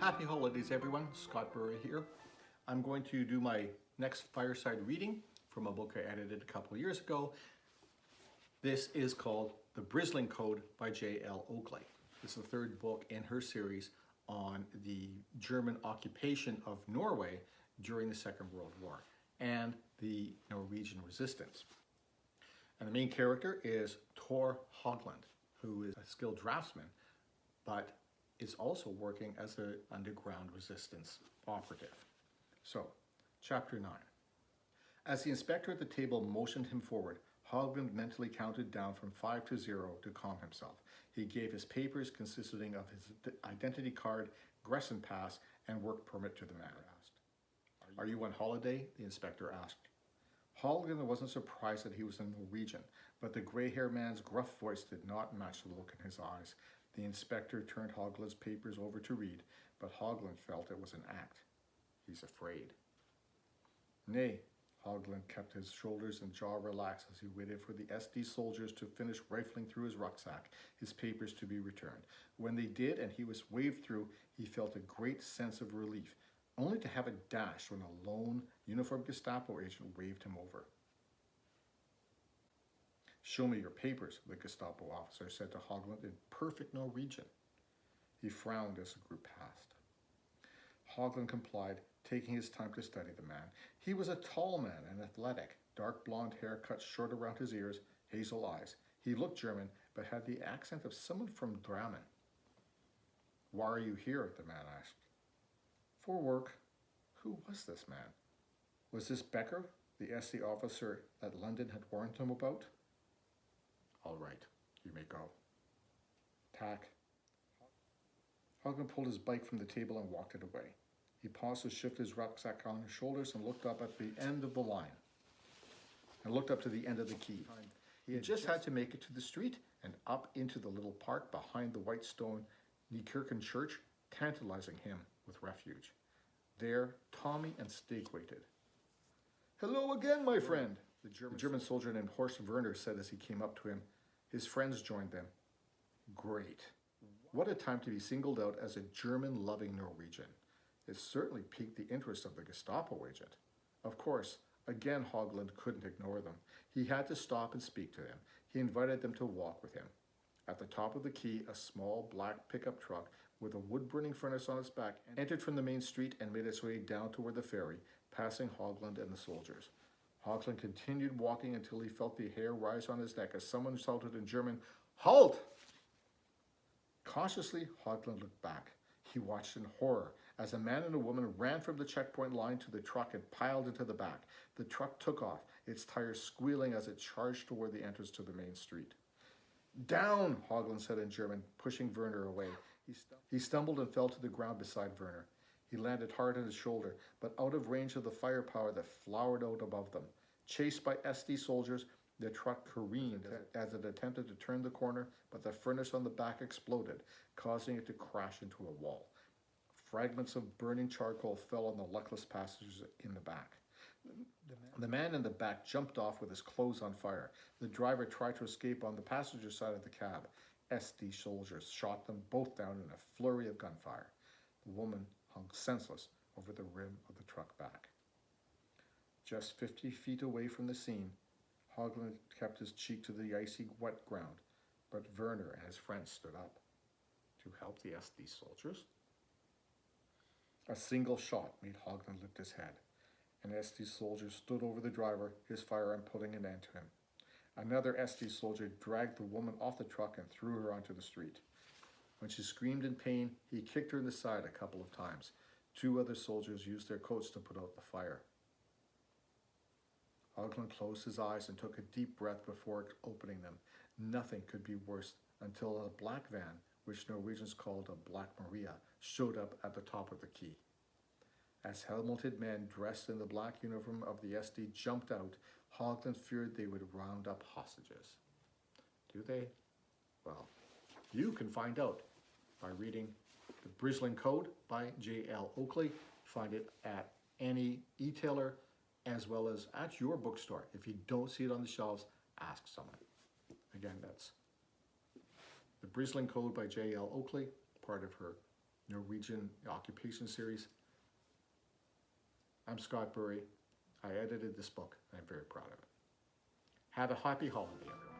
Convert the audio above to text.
Happy holidays, everyone. Scott Burry here. I'm going to do my next fireside reading from a book I edited a couple of years ago. This is called The Brisling Code by J.L. Oakley. This is the third book in her series on the German occupation of Norway during the Second World War and the Norwegian resistance. And the main character is Thor Haugland, who is a skilled draftsman, but is also working as an underground resistance operative. So, chapter 9. As the inspector at the table motioned him forward, Haugland mentally counted down from 5 to 0 to calm himself. He gave his papers consisting of his identity card, Gresson pass, and work permit to the man. Are you on holiday? The inspector asked. Haugland wasn't surprised that he was a Norwegian, but the gray-haired man's gruff voice did not match the look in his eyes. The inspector turned Haugland's papers over to read, but Haugland felt it was an act. He's afraid. Nay, Haugland kept his shoulders and jaw relaxed as he waited for the SD soldiers to finish rifling through his rucksack, his papers to be returned. When they did and he was waved through, he felt a great sense of relief, only to have it dashed when a lone uniformed Gestapo agent waved him over. "Show me your papers," the Gestapo officer said to Haugland in perfect Norwegian. He frowned as the group passed. Haugland complied, taking his time to study the man. He was a tall man and athletic, dark blonde hair cut short around his ears, hazel eyes. He looked German, but had the accent of someone from Drammen. "Why are you here?" the man asked. "For work." Who was this man? Was this Becker, the SD officer that London had warned him about? "All right, you may go." Tack. Haugland pulled his bike from the table and walked it away. He paused to shift his rucksack on his shoulders and looked up at the end of the line. And looked up to the end of the quay. He just had to make it to the street and up into the little park behind the white stone Nykirken church, tantalizing him with refuge. There, Tommy and Stig waited. "Hello again, my friend," the German soldier named Horst Werner said as he came up to him. His friends joined them. Great. What a time to be singled out as a German-loving Norwegian. It certainly piqued the interest of the Gestapo agent. Of course, again Haugland couldn't ignore them. He had to stop and speak to them. He invited them to walk with him. At the top of the quay, a small black pickup truck with a wood-burning furnace on its back entered from the main street and made its way down toward the ferry, passing Haugland and the soldiers. Haugland continued walking until he felt the hair rise on his neck as someone shouted in German, "Halt!" Cautiously, Haugland looked back. He watched in horror as a man and a woman ran from the checkpoint line to the truck and piled into the back. The truck took off, its tires squealing as it charged toward the entrance to the main street. "Down!" Haugland said in German, pushing Werner away. He stumbled and fell to the ground beside Werner. He landed hard on his shoulder, but out of range of the firepower that flowered out above them. Chased by SD soldiers, the truck careened as it attempted to turn the corner, but the furnace on the back exploded, causing it to crash into a wall. Fragments of burning charcoal fell on the luckless passengers in the back. The man in the back jumped off with his clothes on fire. The driver tried to escape on the passenger side of the cab. SD soldiers shot them both down in a flurry of gunfire. The woman hung senseless over the rim of the truck back. Just 50 feet away from the scene, Haugland kept his cheek to the icy wet ground, but Werner and his friends stood up. To help the SD soldiers? A single shot made Haugland lift his head. An SD soldier stood over the driver, his firearm putting an end to him. Another SD soldier dragged the woman off the truck and threw her onto the street. When she screamed in pain, he kicked her in the side a couple of times. 2 other soldiers used their coats to put out the fire. Haugland closed his eyes and took a deep breath before opening them. Nothing could be worse until a black van, which Norwegians called a Black Maria, showed up at the top of the quay. As helmeted men dressed in the black uniform of the SD jumped out, Haugland feared they would round up hostages. Do they? Well, you can find out by reading The Brisling Code by J.L. Oakley. Find it at any e-tailer as well as at your bookstore. If you don't see it on the shelves, ask someone. Again, that's The Brisling Code by J.L. Oakley, part of her Norwegian occupation series. I'm Scott Burry. I edited this book, and I'm very proud of it. Have a happy holiday, everyone.